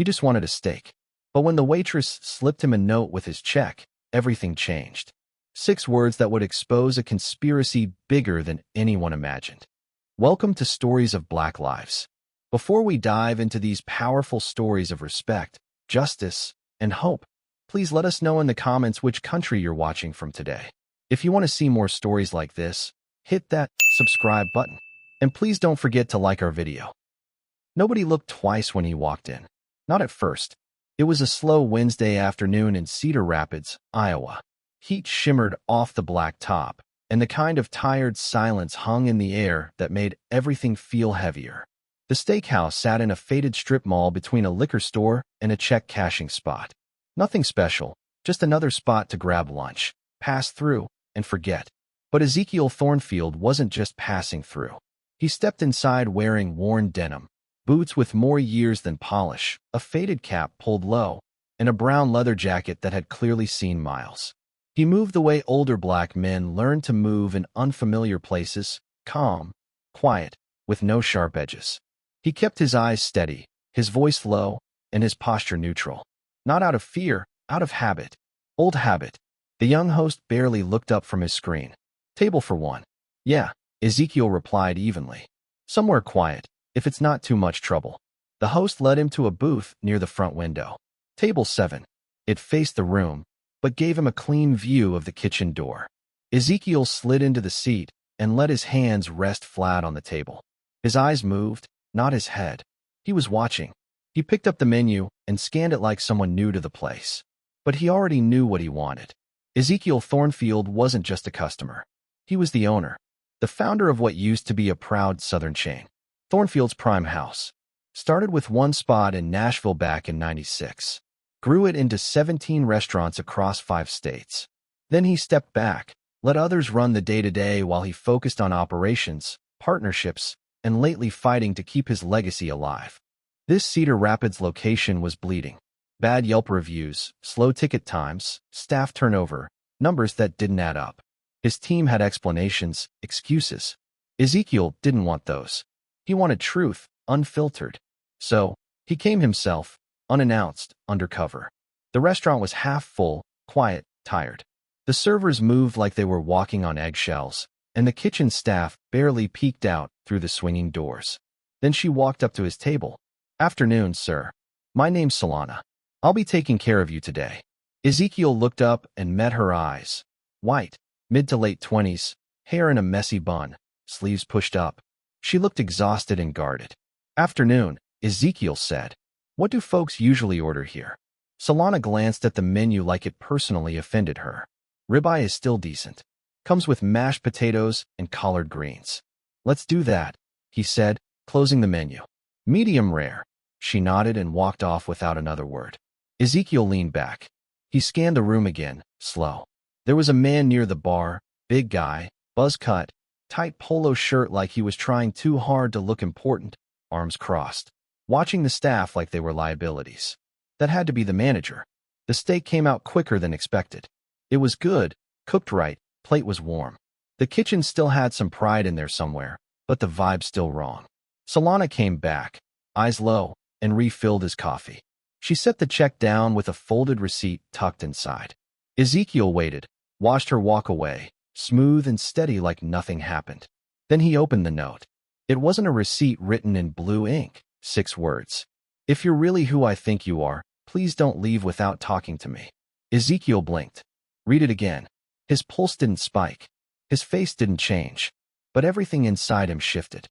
He just wanted a steak. But when the waitress slipped him a note with his check, everything changed. 6 words that would expose a conspiracy bigger than anyone imagined. Welcome to Stories of Black Lives. Before we dive into these powerful stories of respect, justice, and hope, please let us know in the comments which country you're watching from today. If you want to see more stories like this, hit that subscribe button. And please don't forget to like our video. Nobody looked twice when he walked in. Not at first. It was a slow Wednesday afternoon in Cedar Rapids, Iowa. Heat shimmered off the black top, and the kind of tired silence hung in the air that made everything feel heavier. The steakhouse sat in a faded strip mall between a liquor store and a check cashing spot. Nothing special, just another spot to grab lunch, pass through, and forget. But Ezekiel Thornfield wasn't just passing through. He stepped inside wearing worn denim, boots with more years than polish, a faded cap pulled low, and a brown leather jacket that had clearly seen miles. He moved the way older black men learned to move in unfamiliar places, calm, quiet, with no sharp edges. He kept his eyes steady, his voice low, and his posture neutral. Not out of fear, out of habit. Old habit. The young host barely looked up from his screen. Table for one. Yeah, Ezekiel replied evenly. Somewhere quiet, if it's not too much trouble. The host led him to a booth near the front window. Table 7. It faced the room, but gave him a clean view of the kitchen door. Ezekiel slid into the seat and let his hands rest flat on the table. His eyes moved, not his head. He was watching. He picked up the menu and scanned it like someone new to the place. But he already knew what he wanted. Ezekiel Thornfield wasn't just a customer. He was the owner, the founder of what used to be a proud Southern chain. Thornfield's Prime House started with one spot in Nashville back in '96. Grew it into 17 restaurants across 5 states. Then he stepped back, let others run the day-to-day while he focused on operations, partnerships, and lately fighting to keep his legacy alive. This Cedar Rapids location was bleeding. Bad Yelp reviews, slow ticket times, staff turnover, numbers that didn't add up. His team had explanations, excuses. Ezekiel didn't want those. He wanted truth, unfiltered. So, he came himself, unannounced, undercover. The restaurant was half full, quiet, tired. The servers moved like they were walking on eggshells, and the kitchen staff barely peeked out through the swinging doors. Then she walked up to his table. Afternoon, sir. My name's Solana. I'll be taking care of you today. Ezekiel looked up and met her eyes. White, mid to late 20s, hair in a messy bun, sleeves pushed up. She looked exhausted and guarded. Afternoon, Ezekiel said. What do folks usually order here? Solana glanced at the menu like it personally offended her. Ribeye is still decent. Comes with mashed potatoes and collard greens. Let's do that, he said, closing the menu. Medium rare. She nodded and walked off without another word. Ezekiel leaned back. He scanned the room again, slow. There was a man near the bar, big guy, buzz cut, tight polo shirt like he was trying too hard to look important, arms crossed, watching the staff like they were liabilities. That had to be the manager. The steak came out quicker than expected. It was good, cooked right, plate was warm. The kitchen still had some pride in there somewhere, but the vibe still wrong. Solana came back, eyes low, and refilled his coffee. She set the check down with a folded receipt tucked inside. Ezekiel waited, watched her walk away, smooth and steady like nothing happened. Then he opened the note. It wasn't a receipt written in blue ink, 6 words. If you're really who I think you are, please don't leave without talking to me. Ezekiel blinked. Read it again. His pulse didn't spike. His face didn't change. But everything inside him shifted.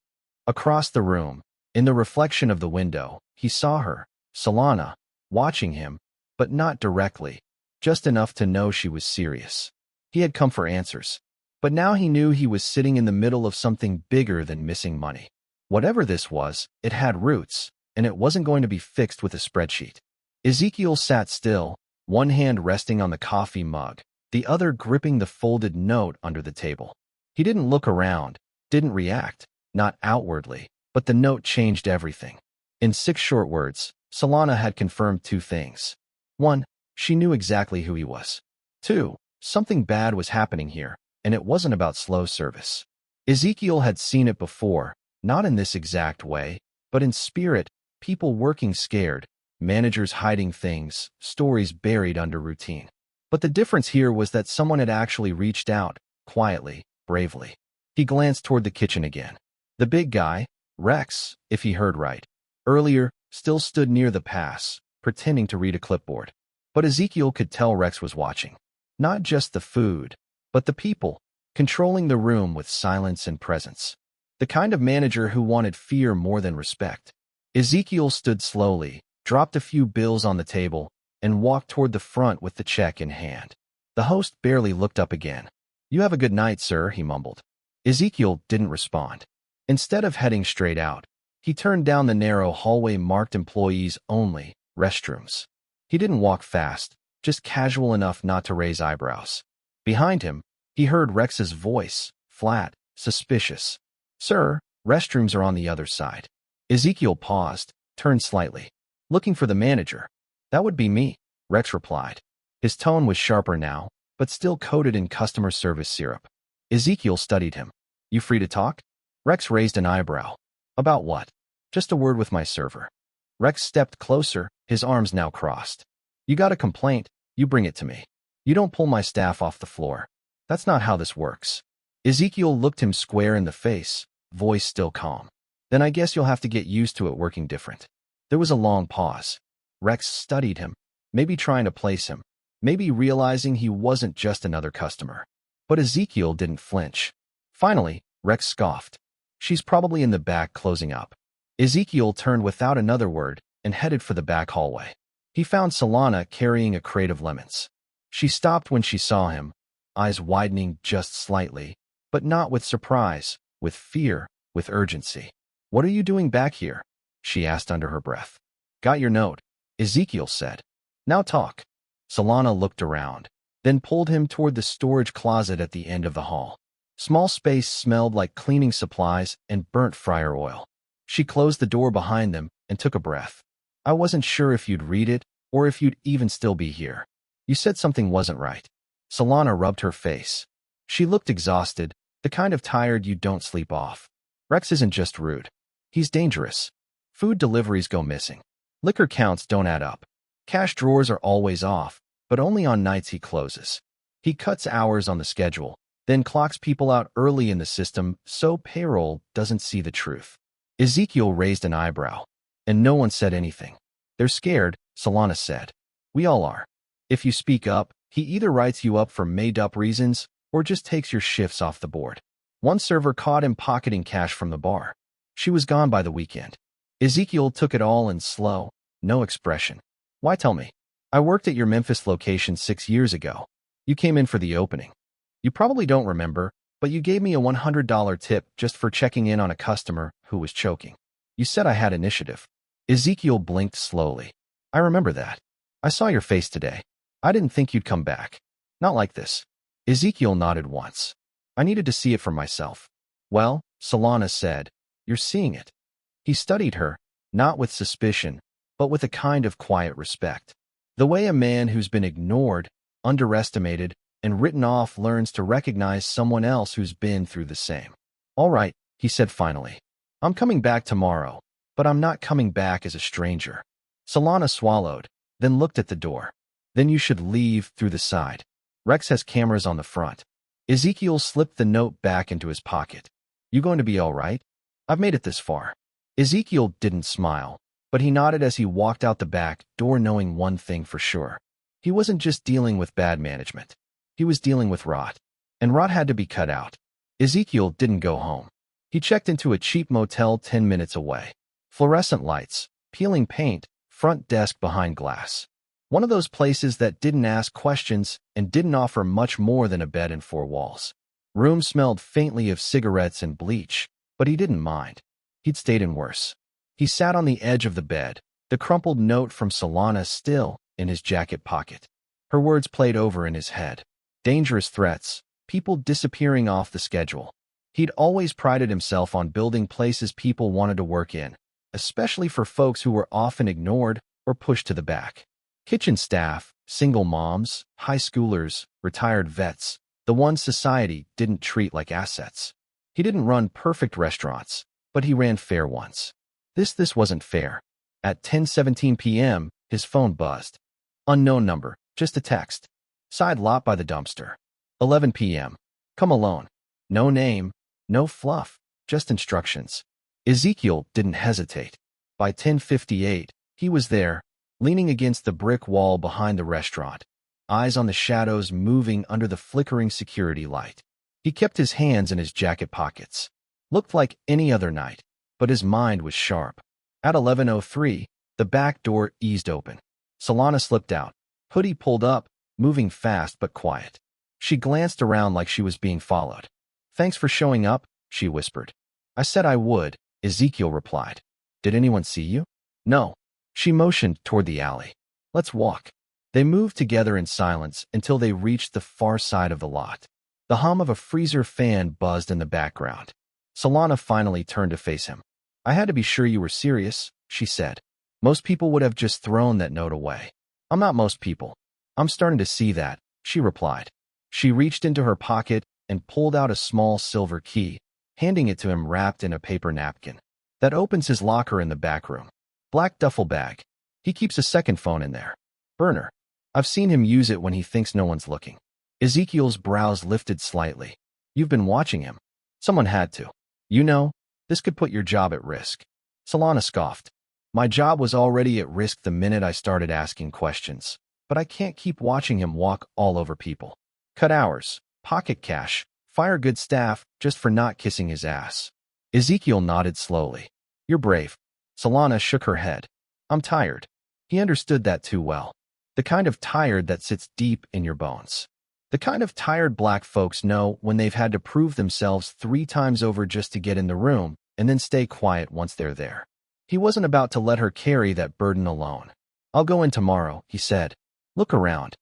Across the room, in the reflection of the window, he saw her, Solana, watching him, but not directly, just enough to know she was serious. He had come for answers. But now he knew he was sitting in the middle of something bigger than missing money. Whatever this was, it had roots, and it wasn't going to be fixed with a spreadsheet. Ezekiel sat still, one hand resting on the coffee mug, the other gripping the folded note under the table. He didn't look around, didn't react, not outwardly, but the note changed everything. In 6 short words, Solana had confirmed 2 things. 1, she knew exactly who he was. 2, something bad was happening here, and it wasn't about slow service. Ezekiel had seen it before, not in this exact way, but in spirit, people working scared, managers hiding things, stories buried under routine. But the difference here was that someone had actually reached out, quietly, bravely. He glanced toward the kitchen again. The big guy, Rex, if he heard right, earlier, still stood near the pass, pretending to read a clipboard. But Ezekiel could tell Rex was watching. Not just the food, but the people, controlling the room with silence and presence. The kind of manager who wanted fear more than respect. Ezekiel stood slowly, dropped a few bills on the table, and walked toward the front with the check in hand. The host barely looked up again. "You have a good night, sir," he mumbled. Ezekiel didn't respond. Instead of heading straight out, he turned down the narrow hallway marked employees only, restrooms. He didn't walk fast, just casual enough not to raise eyebrows. Behind him, he heard Rex's voice, flat, suspicious. "Sir, restrooms are on the other side." Ezekiel paused, turned slightly. "Looking for the manager." "That would be me," Rex replied. His tone was sharper now, but still coated in customer service syrup. Ezekiel studied him. "You free to talk?" Rex raised an eyebrow. "About what?" "Just a word with my server." Rex stepped closer, his arms now crossed. "You got a complaint, you bring it to me. You don't pull my staff off the floor. That's not how this works." Ezekiel looked him square in the face, voice still calm. "Then I guess you'll have to get used to it working different." There was a long pause. Rex studied him, maybe trying to place him, maybe realizing he wasn't just another customer. But Ezekiel didn't flinch. Finally, Rex scoffed. "She's probably in the back closing up." Ezekiel turned without another word and headed for the back hallway. He found Solana carrying a crate of lemons. She stopped when she saw him, eyes widening just slightly, but not with surprise, with fear, with urgency. "What are you doing back here?" she asked under her breath. "Got your note," Ezekiel said. "Now talk." Solana looked around, then pulled him toward the storage closet at the end of the hall. Small space smelled like cleaning supplies and burnt fryer oil. She closed the door behind them and took a breath. "I wasn't sure if you'd read it or if you'd even still be here. You said something wasn't right." Solana rubbed her face. She looked exhausted, the kind of tired you don't sleep off. "Rex isn't just rude. He's dangerous. Food deliveries go missing. Liquor counts don't add up. Cash drawers are always off, but only on nights he closes. He cuts hours on the schedule, then clocks people out early in the system so payroll doesn't see the truth." Ezekiel raised an eyebrow, and no one said anything. "They're scared," Solana said. "We all are. If you speak up, he either writes you up for made-up reasons or just takes your shifts off the board." One server caught him pocketing cash from the bar. She was gone by the weekend. Ezekiel took it all in slow, no expression. "Why tell me? I worked at your Memphis location 6 years ago. You came in for the opening. You probably don't remember, but you gave me a $100 tip just for checking in on a customer who was choking. You said I had initiative." Ezekiel blinked slowly. "I remember that. I saw your face today. I didn't think you'd come back. Not like this." Ezekiel nodded once. "I needed to see it for myself." "Well," Solana said, "you're seeing it." He studied her, not with suspicion, but with a kind of quiet respect. The way a man who's been ignored, underestimated, and written off learns to recognize someone else who's been through the same. "All right," he said finally. "I'm coming back tomorrow, but I'm not coming back as a stranger." Solana swallowed, then looked at the door. "Then you should leave through the side. Rex has cameras on the front." Ezekiel slipped the note back into his pocket. "You going to be all right? I've made it this far." Ezekiel didn't smile, but he nodded as he walked out the back door, knowing one thing for sure. He wasn't just dealing with bad management. He was dealing with rot, and rot had to be cut out. Ezekiel didn't go home. He checked into a cheap motel 10 minutes away. Fluorescent lights, peeling paint, front desk behind glass. One of those places that didn't ask questions and didn't offer much more than a bed and 4 walls. Room smelled faintly of cigarettes and bleach, but he didn't mind. He'd stayed in worse. He sat on the edge of the bed, the crumpled note from Solana still in his jacket pocket. Her words played over in his head. Dangerous threats, people disappearing off the schedule. He'd always prided himself on building places people wanted to work in, especially for folks who were often ignored or pushed to the back. Kitchen staff, single moms, high schoolers, retired vets, the ones society didn't treat like assets. He didn't run perfect restaurants, but he ran fair ones. This wasn't fair. At 10:17 p.m., his phone buzzed. Unknown number, just a text. Side lot by the dumpster. 11 p.m. Come alone. No name, no fluff, just instructions. Ezekiel didn't hesitate. By 10:58, he was there, leaning against the brick wall behind the restaurant, eyes on the shadows moving under the flickering security light. He kept his hands in his jacket pockets. Looked like any other night, but his mind was sharp. At 11:03, the back door eased open. Solana slipped out, hoodie pulled up, moving fast but quiet. She glanced around like she was being followed. "Thanks for showing up," she whispered. "I said I would," Ezekiel replied. "Did anyone see you?" "No." She motioned toward the alley. "Let's walk." They moved together in silence until they reached the far side of the lot. The hum of a freezer fan buzzed in the background. Solana finally turned to face him. "I had to be sure you were serious," she said. "Most people would have just thrown that note away." "I'm not most people." "I'm starting to see that," she replied. She reached into her pocket and pulled out a small silver key, handing it to him wrapped in a paper napkin. "That opens his locker in the back room. Black duffel bag. He keeps a second phone in there. Burner. I've seen him use it when he thinks no one's looking." Ezekiel's brows lifted slightly. "You've been watching him." "Someone had to. You know, this could put your job at risk." Solana scoffed. "My job was already at risk the minute I started asking questions, but I can't keep watching him walk all over people. Cut hours, pocket cash, fire good staff just for not kissing his ass." Ezekiel nodded slowly. "You're brave." Solana shook her head. "I'm tired." He understood that too well. The kind of tired that sits deep in your bones. The kind of tired black folks know when they've had to prove themselves 3 times over just to get in the room and then stay quiet once they're there. He wasn't about to let her carry that burden alone. "I'll go in tomorrow," he said. "Look around.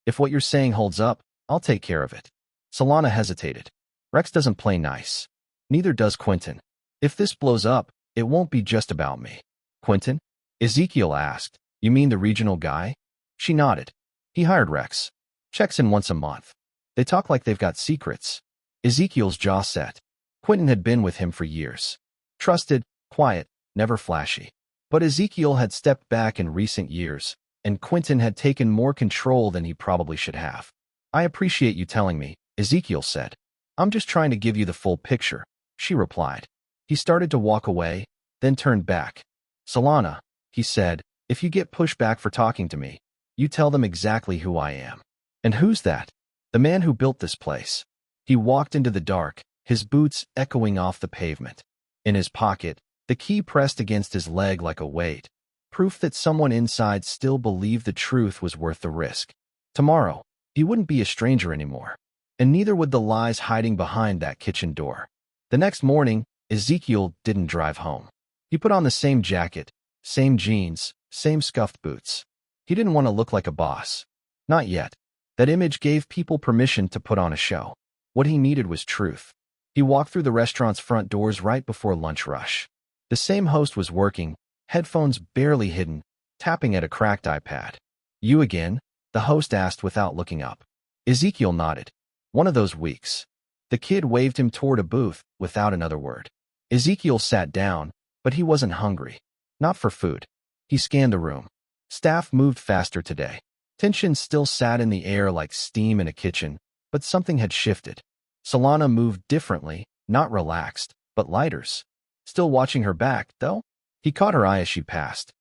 If what you're saying holds up, I'll take care of it." Solana hesitated. "Rex doesn't play nice. Neither does Quentin. If this blows up, it won't be just about me." "Quentin?" Ezekiel asked. "You mean the regional guy?" She nodded. "He hired Rex. Checks in once a month. They talk like they've got secrets." Ezekiel's jaw set. Quentin had been with him for years. Trusted, quiet, never flashy. But Ezekiel had stepped back in recent years, and Quentin had taken more control than he probably should have. "I appreciate you telling me," Ezekiel said. "I'm just trying to give you the full picture," she replied. He started to walk away, then turned back. "Solana," he said, "if you get pushback for talking to me, you tell them exactly who I am." "And who's that?" "The man who built this place." He walked into the dark, his boots echoing off the pavement. In his pocket, the key pressed against his leg like a weight, proof that someone inside still believed the truth was worth the risk. Tomorrow, he wouldn't be a stranger anymore, and neither would the lies hiding behind that kitchen door. The next morning, Ezekiel didn't drive home. He put on the same jacket, same jeans, same scuffed boots. He didn't want to look like a boss. Not yet. That image gave people permission to put on a show. What he needed was truth. He walked through the restaurant's front doors right before lunch rush. The same host was working, headphones barely hidden, tapping at a cracked iPad. "You again?" the host asked without looking up. Ezekiel nodded. "One of those weeks." The kid waved him toward a booth without another word. Ezekiel sat down, but he wasn't hungry. Not for food. He scanned the room. Staff moved faster today. Tension still sat in the air like steam in a kitchen, but something had shifted. Solana moved differently, not relaxed, but lighters. Still watching her back, though? He caught her eye as she passed.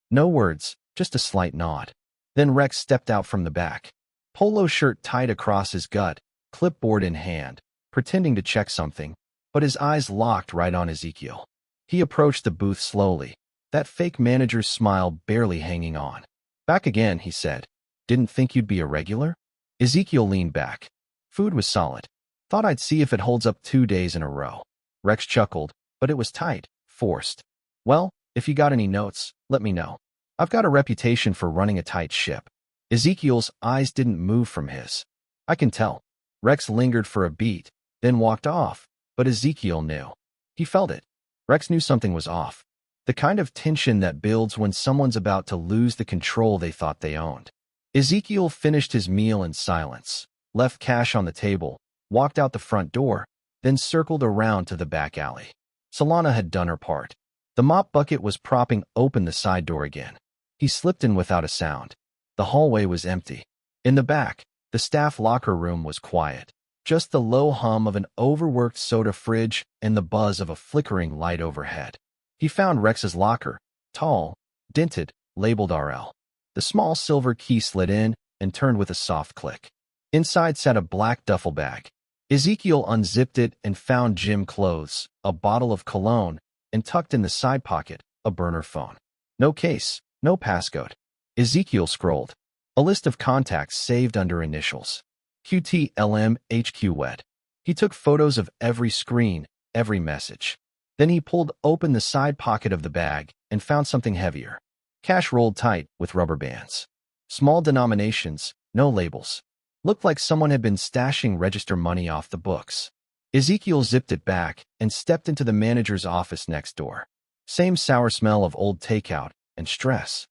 No words, just a slight nod. Then Rex stepped out from the back. Polo shirt tied across his gut, clipboard in hand, pretending to check something, but his eyes locked right on Ezekiel. He approached the booth slowly, that fake manager's smile barely hanging on. "Back again," he said. "Didn't think you'd be a regular?" Ezekiel leaned back. Food was solid. "Thought I'd see if it holds up 2 days in a row." Rex chuckled, but it was tight, forced. "Well, if you got any notes, let me know. I've got a reputation for running a tight ship." Ezekiel's eyes didn't move from his. "I can tell." Rex lingered for a beat, then walked off, but Ezekiel knew. He felt it. Rex knew something was off. The kind of tension that builds when someone's about to lose the control they thought they owned. Ezekiel finished his meal in silence, left cash on the table, walked out the front door, then circled around to the back alley. Solana had done her part. The mop bucket was propping open the side door again. He slipped in without a sound. The hallway was empty. In the back, the staff locker room was quiet. Just the low hum of an overworked soda fridge and the buzz of a flickering light overhead. He found Rex's locker, tall, dented, labeled RL. The small silver key slid in and turned with a soft click. Inside sat a black duffel bag. Ezekiel unzipped it and found gym clothes, a bottle of cologne, and tucked in the side pocket, a burner phone. No case, no passcode. Ezekiel scrolled. A list of contacts saved under initials. QTLM HQ. He took photos of every screen, every message. Then he pulled open the side pocket of the bag and found something heavier. Cash rolled tight with rubber bands. Small denominations, no labels. Looked like someone had been stashing register money off the books. Ezekiel zipped it back and stepped into the manager's office next door. Same sour smell of old takeout and stress.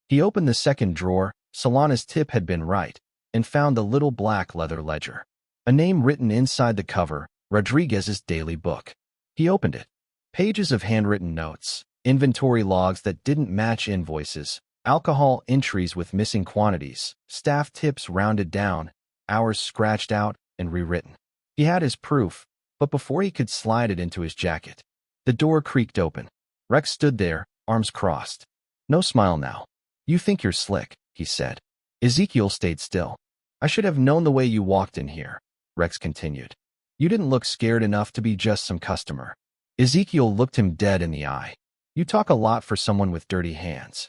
He opened the second drawer, Solana's tip had been right, and found the little black leather ledger. A name written inside the cover, Rodriguez's daily book. He opened it. Pages of handwritten notes, inventory logs that didn't match invoices, alcohol entries with missing quantities, staff tips rounded down, hours scratched out and rewritten. He had his proof, but before he could slide it into his jacket, the door creaked open. Rex stood there, arms crossed. No smile now. You think you're slick, he said. Ezekiel stayed still. I should have known the way you walked in here, Rex continued. You didn't look scared enough to be just some customer. Ezekiel looked him dead in the eye. You talk a lot for someone with dirty hands.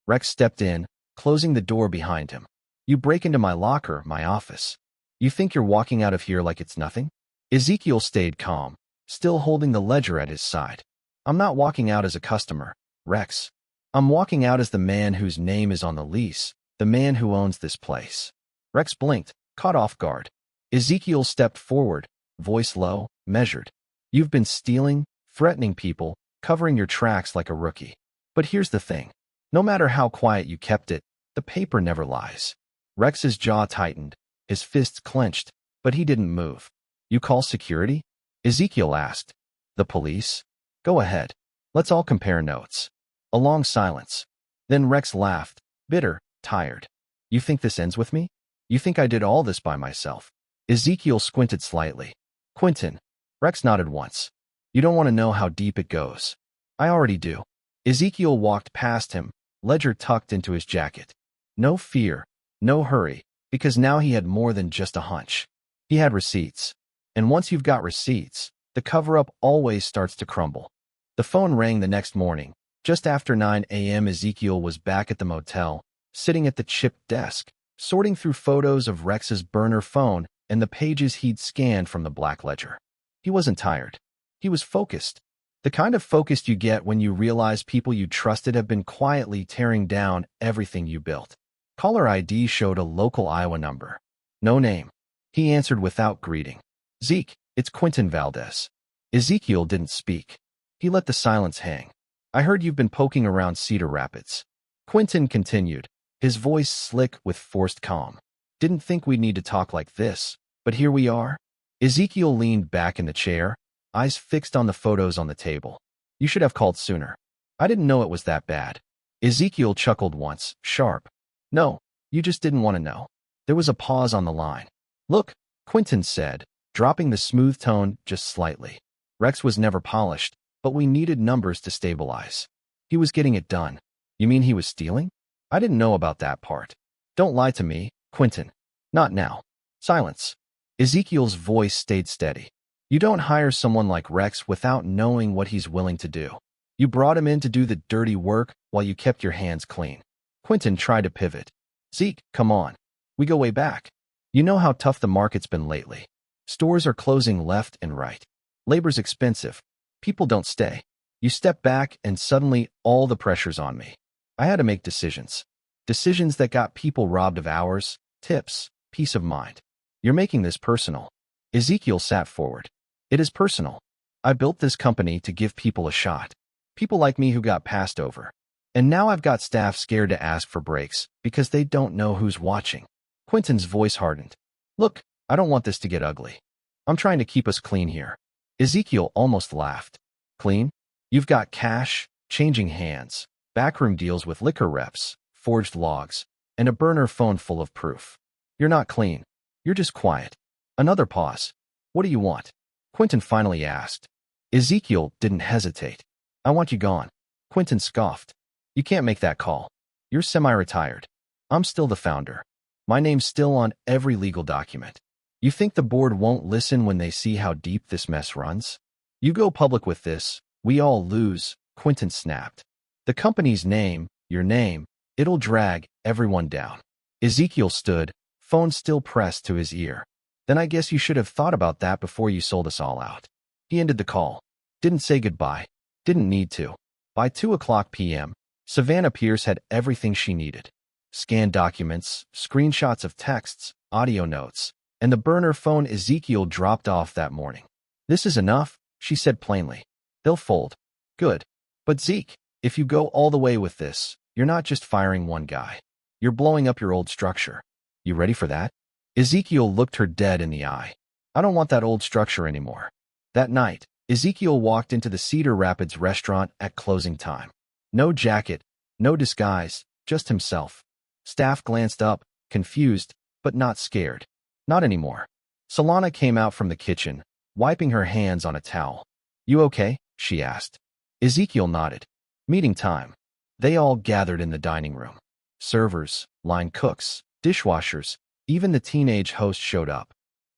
Rex stepped in, closing the door behind him. You break into my locker, my office. You think you're walking out of here like it's nothing? Ezekiel stayed calm, still holding the ledger at his side. I'm not walking out as a customer, Rex. I'm walking out as the man whose name is on the lease, the man who owns this place. Rex blinked, caught off guard. Ezekiel stepped forward, voice low, measured. You've been stealing, threatening people, covering your tracks like a rookie. But here's the thing. No matter how quiet you kept it, the paper never lies. Rex's jaw tightened, his fists clenched, but he didn't move. You call security? Ezekiel asked. The police? Go ahead. Let's all compare notes. A long silence. Then Rex laughed, bitter, tired. You think this ends with me? You think I did all this by myself? Ezekiel squinted slightly. Quentin. Rex nodded once. You don't want to know how deep it goes. I already do. Ezekiel walked past him, ledger tucked into his jacket. No fear, no hurry, because now he had more than just a hunch. He had receipts. And once you've got receipts, the cover-up always starts to crumble. The phone rang the next morning. Just after 9 a.m. Ezekiel was back at the motel, sitting at the chipped desk, sorting through photos of Rex's burner phone and the pages he'd scanned from the black ledger. He wasn't tired. He was focused. The kind of focus you get when you realize people you trusted have been quietly tearing down everything you built. Caller ID showed a local Iowa number. No name. He answered without greeting. Zeke, it's Quentin Valdez. Ezekiel didn't speak. He let the silence hang. I heard you've been poking around Cedar Rapids. Quentin continued, his voice slick with forced calm. Didn't think we'd need to talk like this, but here we are. Ezekiel leaned back in the chair, eyes fixed on the photos on the table. You should have called sooner. I didn't know it was that bad. Ezekiel chuckled once, sharp. No, you just didn't want to know. There was a pause on the line. Look, Quentin said, dropping the smooth tone just slightly. Rex was never polished, but we needed numbers to stabilize. He was getting it done. You mean he was stealing? I didn't know about that part. Don't lie to me, Quentin. Not now. Silence. Ezekiel's voice stayed steady. You don't hire someone like Rex without knowing what he's willing to do. You brought him in to do the dirty work while you kept your hands clean. Quentin tried to pivot. Zeke, come on. We go way back. You know how tough the market's been lately. Stores are closing left and right. Labor's expensive. People don't stay. You step back and suddenly all the pressure's on me. I had to make decisions. Decisions that got people robbed of hours, tips, peace of mind. You're making this personal. Ezekiel sat forward. It is personal. I built this company to give people a shot. People like me who got passed over. And now I've got staff scared to ask for breaks because they don't know who's watching. Quentin's voice hardened. Look, I don't want this to get ugly. I'm trying to keep us clean here. Ezekiel almost laughed. Clean? You've got cash, changing hands, backroom deals with liquor reps, forged logs, and a burner phone full of proof. You're not clean. You're just quiet. Another pause. What do you want? Quentin finally asked. Ezekiel didn't hesitate. I want you gone. Quentin scoffed. You can't make that call. You're semi-retired. I'm still the founder. My name's still on every legal document. You think the board won't listen when they see how deep this mess runs? You go public with this, we all lose, Quentin snapped. The company's name, your name, it'll drag everyone down. Ezekiel stood, phone still pressed to his ear. Then I guess you should have thought about that before you sold us all out. He ended the call. Didn't say goodbye. Didn't need to. By 2:00 p.m., Savannah Pierce had everything she needed. Scanned documents, screenshots of texts, audio notes, and the burner phone Ezekiel dropped off that morning. This is enough, she said plainly. They'll fold. Good. But Zeke, if you go all the way with this, you're not just firing one guy. You're blowing up your old structure. You ready for that? Ezekiel looked her dead in the eye. I don't want that old structure anymore. That night, Ezekiel walked into the Cedar Rapids restaurant at closing time. No jacket, no disguise, just himself. Staff glanced up, confused, but not scared. Not anymore. Solana came out from the kitchen, wiping her hands on a towel. You okay? She asked. Ezekiel nodded. Meeting time. They all gathered in the dining room. Servers, line cooks, dishwashers, even the teenage host showed up.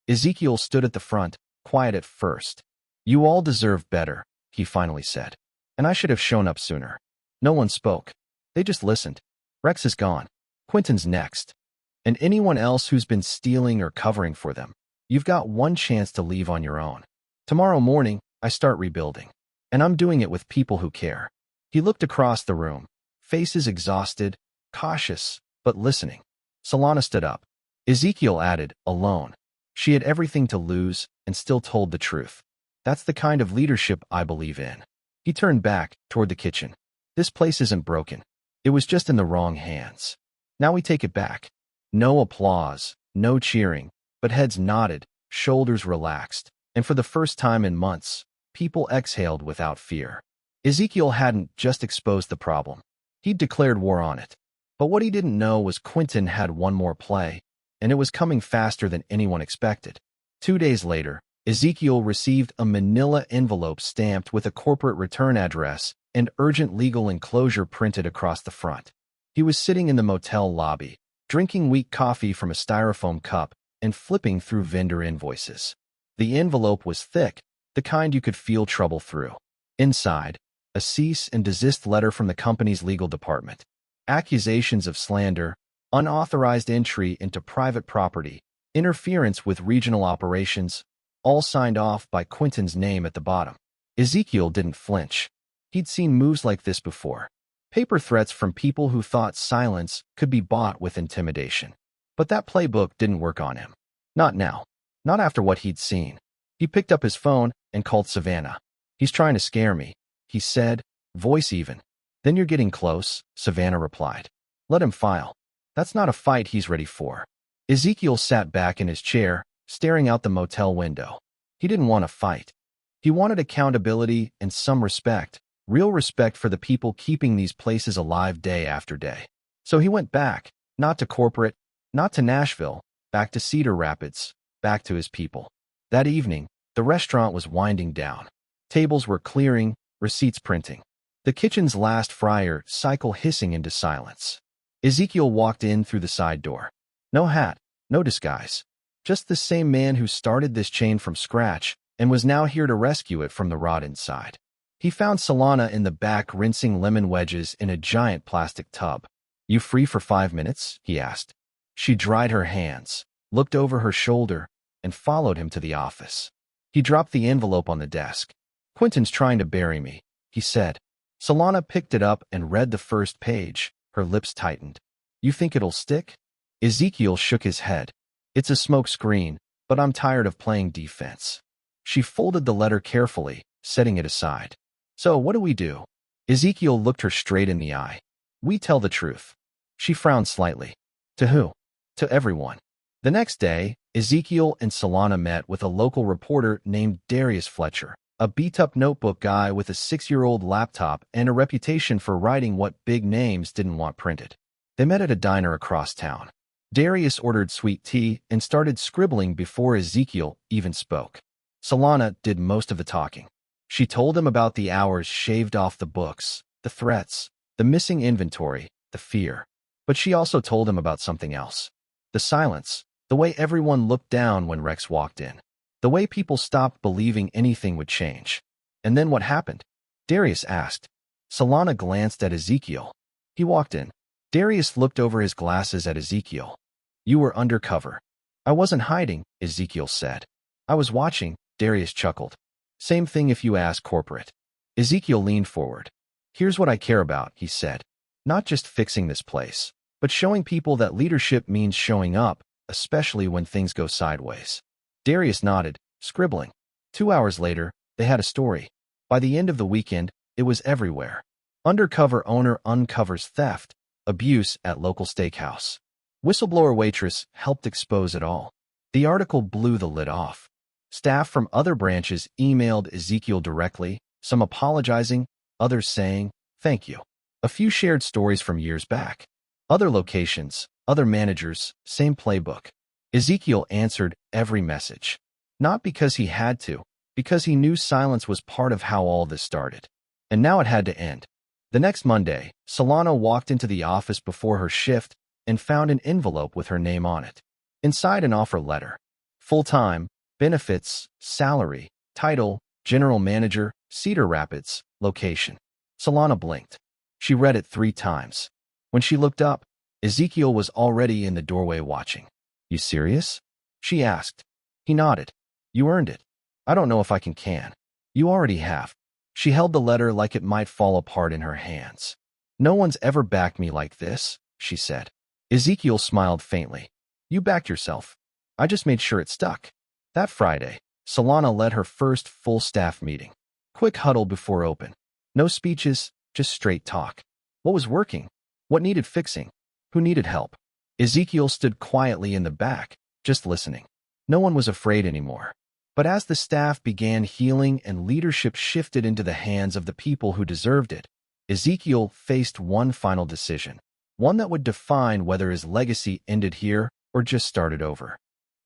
Ezekiel stood at the front, quiet at first. You all deserve better, he finally said. And I should have shown up sooner. No one spoke. They just listened. Rex is gone. Quentin's next. And anyone else who's been stealing or covering for them, you've got one chance to leave on your own. Tomorrow morning, I start rebuilding. And I'm doing it with people who care. He looked across the room, faces exhausted, cautious, but listening. Solana stood up. Ezekiel added, alone. She had everything to lose and still told the truth. That's the kind of leadership I believe in. He turned back toward the kitchen. This place isn't broken. It was just in the wrong hands. Now we take it back. No applause, no cheering, but heads nodded, shoulders relaxed, and for the first time in months, people exhaled without fear. Ezekiel hadn't just exposed the problem. He'd declared war on it. But what he didn't know was Quentin had one more play, and it was coming faster than anyone expected. 2 days later, Ezekiel received a manila envelope stamped with a corporate return address and urgent legal enclosure printed across the front. He was sitting in the motel lobby, drinking weak coffee from a styrofoam cup and flipping through vendor invoices. The envelope was thick, the kind you could feel trouble through. Inside, a cease and desist letter from the company's legal department. Accusations of slander, unauthorized entry into private property, interference with regional operations, all signed off by Quentin's name at the bottom. Ezekiel didn't flinch. He'd seen moves like this before. Paper threats from people who thought silence could be bought with intimidation. But that playbook didn't work on him. Not now. Not after what he'd seen. He picked up his phone and called Savannah. He's trying to scare me, he said, voice even. Then you're getting close, Savannah replied. Let him file. That's not a fight he's ready for. Ezekiel sat back in his chair, staring out the motel window. He didn't want to fight. He wanted accountability and some respect, real respect for the people keeping these places alive day after day. So he went back, not to corporate, not to Nashville, back to Cedar Rapids, back to his people. That evening, the restaurant was winding down. Tables were clearing, receipts printing. The kitchen's last fryer cycle hissing into silence. Ezekiel walked in through the side door. No hat, no disguise. Just the same man who started this chain from scratch and was now here to rescue it from the rot inside. He found Solana in the back rinsing lemon wedges in a giant plastic tub. You free for 5 minutes? He asked. She dried her hands, looked over her shoulder, and followed him to the office. He dropped the envelope on the desk. Quentin's trying to bury me, he said. Solana picked it up and read the first page, her lips tightened. You think it'll stick? Ezekiel shook his head. It's a smoke screen, but I'm tired of playing defense. She folded the letter carefully, setting it aside. So what do we do? Ezekiel looked her straight in the eye. We tell the truth. She frowned slightly. To who? To everyone. The next day, Ezekiel and Solana met with a local reporter named Darius Fletcher. a beat-up notebook guy with a 6-year-old laptop and a reputation for writing what big names didn't want printed. They met at a diner across town. Darius ordered sweet tea and started scribbling before Ezekiel even spoke. Solana did most of the talking. She told him about the hours shaved off the books, the threats, the missing inventory, the fear. But she also told him about something else. The silence, the way everyone looked down when Rex walked in. The way people stopped believing anything would change. And then what happened? Darius asked. Solana glanced at Ezekiel. He walked in. Darius looked over his glasses at Ezekiel. You were undercover. I wasn't hiding, Ezekiel said. I was watching, Darius chuckled. Same thing if you ask corporate. Ezekiel leaned forward. Here's what I care about, he said. Not just fixing this place, but showing people that leadership means showing up, especially when things go sideways. Darius nodded, scribbling. 2 hours later, they had a story. By the end of the weekend, it was everywhere. Undercover owner uncovers theft, abuse at local steakhouse. Whistleblower waitress helped expose it all. The article blew the lid off. Staff from other branches emailed Ezekiel directly, some apologizing, others saying, thank you. A few shared stories from years back. Other locations, other managers, same playbook. Ezekiel answered every message. Not because he had to, because he knew silence was part of how all this started. And now it had to end. The next Monday, Solana walked into the office before her shift and found an envelope with her name on it. Inside, an offer letter. Full-time, benefits, salary, title, general manager, Cedar Rapids, location. Solana blinked. She read it 3 times. When she looked up, Ezekiel was already in the doorway watching. You serious? She asked. He nodded. You earned it. I don't know if I can. You already have. She held the letter like it might fall apart in her hands. No one's ever backed me like this, she said. Ezekiel smiled faintly. You backed yourself. I just made sure it stuck. That Friday, Solana led her first full staff meeting. Quick huddle before open. No speeches, just straight talk. What was working? What needed fixing? Who needed help? Ezekiel stood quietly in the back, just listening. No one was afraid anymore. But as the staff began healing and leadership shifted into the hands of the people who deserved it, Ezekiel faced one final decision, one that would define whether his legacy ended here or just started over.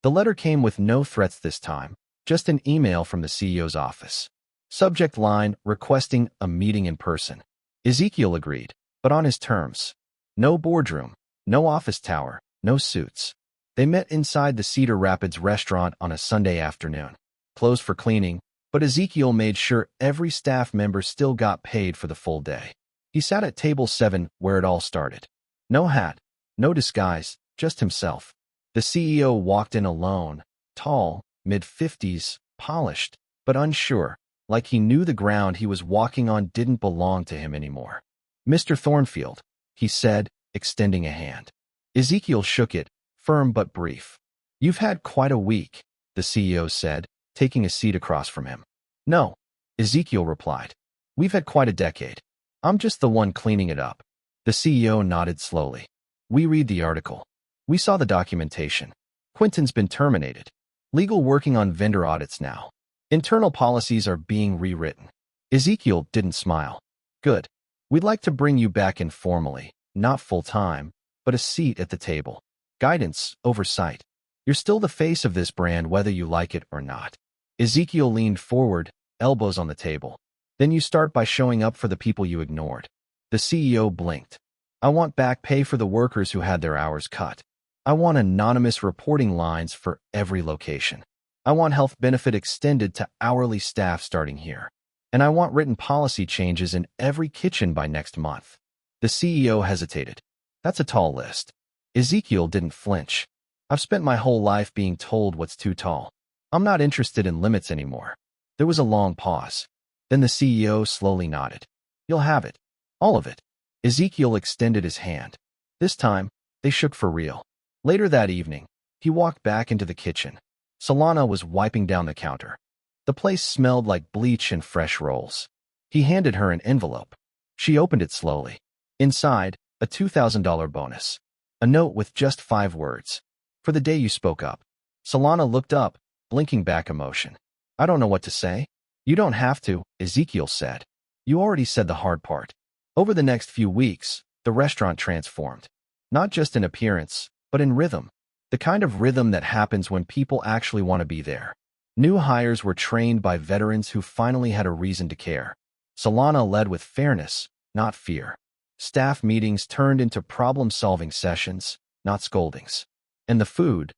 The letter came with no threats this time, just an email from the CEO's office. Subject line requesting a meeting in person. Ezekiel agreed, but on his terms. No boardroom, no office tower, no suits. They met inside the Cedar Rapids restaurant on a Sunday afternoon. Closed for cleaning, but Ezekiel made sure every staff member still got paid for the full day. He sat at table 7 where it all started. No hat, no disguise, just himself. The CEO walked in alone, tall, mid-50s, polished, but unsure, like he knew the ground he was walking on didn't belong to him anymore. Mr. Thornfield, he said, extending a hand. Ezekiel shook it, firm but brief. You've had quite a week, the CEO said, taking a seat across from him. No, Ezekiel replied. We've had quite a decade. I'm just the one cleaning it up. The CEO nodded slowly. We read the article. We saw the documentation. Quinton's been terminated. Legal working on vendor audits now. Internal policies are being rewritten. Ezekiel didn't smile. Good. We'd like to bring you back informally, not full-time, but a seat at the table. Guidance, oversight. You're still the face of this brand whether you like it or not. Ezekiel leaned forward, elbows on the table. Then you start by showing up for the people you ignored. The CEO blinked. I want back pay for the workers who had their hours cut. I want anonymous reporting lines for every location. I want health benefit extended to hourly staff starting here. And I want written policy changes in every kitchen by next month. The CEO hesitated. That's a tall list. Ezekiel didn't flinch. I've spent my whole life being told what's too tall. I'm not interested in limits anymore. There was a long pause. Then the CEO slowly nodded. You'll have it. All of it. Ezekiel extended his hand. This time, they shook for real. Later that evening, he walked back into the kitchen. Solana was wiping down the counter. The place smelled like bleach and fresh rolls. He handed her an envelope. She opened it slowly. Inside, a $2,000 bonus. A note with just 5 words. For the day you spoke up. Solana looked up, blinking back emotion. I don't know what to say. You don't have to, Ezekiel said. You already said the hard part. Over the next few weeks, the restaurant transformed. Not just in appearance, but in rhythm. The kind of rhythm that happens when people actually want to be there. New hires were trained by veterans who finally had a reason to care. Solana led with fairness, not fear. Staff meetings turned into problem-solving sessions, not scoldings. And the food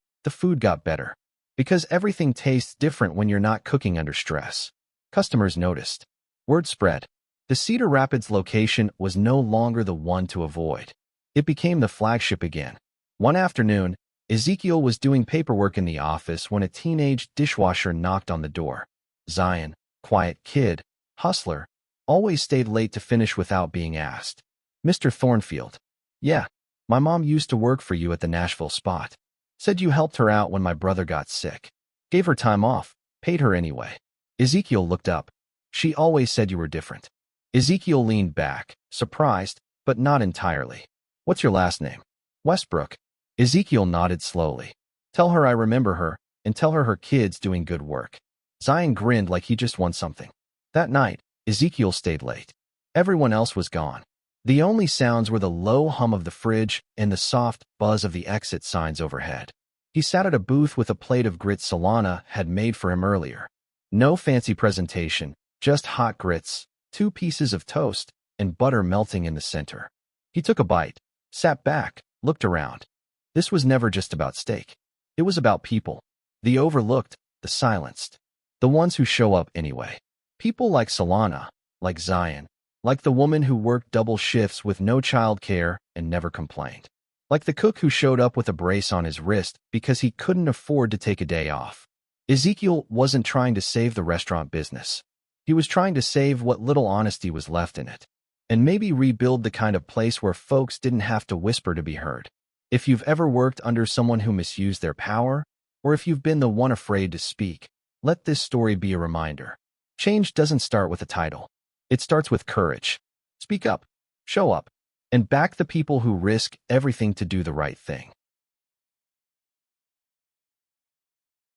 got better. Because everything tastes different when you're not cooking under stress. Customers noticed. Word spread. The Cedar Rapids location was no longer the one to avoid. It became the flagship again. One afternoon, Ezekiel was doing paperwork in the office when a teenage dishwasher knocked on the door. Zion, quiet kid, hustler, always stayed late to finish without being asked. Mr. Thornfield. Yeah, my mom used to work for you at the Nashville spot. Said you helped her out when my brother got sick. Gave her time off, paid her anyway. Ezekiel looked up. She always said you were different. Ezekiel leaned back, surprised, but not entirely. What's your last name? Westbrook. Ezekiel nodded slowly. Tell her I remember her, and tell her her kid's doing good work. Zion grinned like he just won something. That night, Ezekiel stayed late. Everyone else was gone. The only sounds were the low hum of the fridge and the soft buzz of the exit signs overhead. He sat at a booth with a plate of grits Solana had made for him earlier. No fancy presentation, just hot grits, 2 pieces of toast, and butter melting in the center. He took a bite, sat back, looked around. This was never just about steak. It was about people. The overlooked, the silenced. The ones who show up anyway. People like Solana, like Zion, like the woman who worked double shifts with no child care and never complained. Like the cook who showed up with a brace on his wrist because he couldn't afford to take a day off. Ezekiel wasn't trying to save the restaurant business. He was trying to save what little honesty was left in it. And maybe rebuild the kind of place where folks didn't have to whisper to be heard. If you've ever worked under someone who misused their power, or if you've been the one afraid to speak, let this story be a reminder. Change doesn't start with a title. It starts with courage. Speak up, show up, and back the people who risk everything to do the right thing.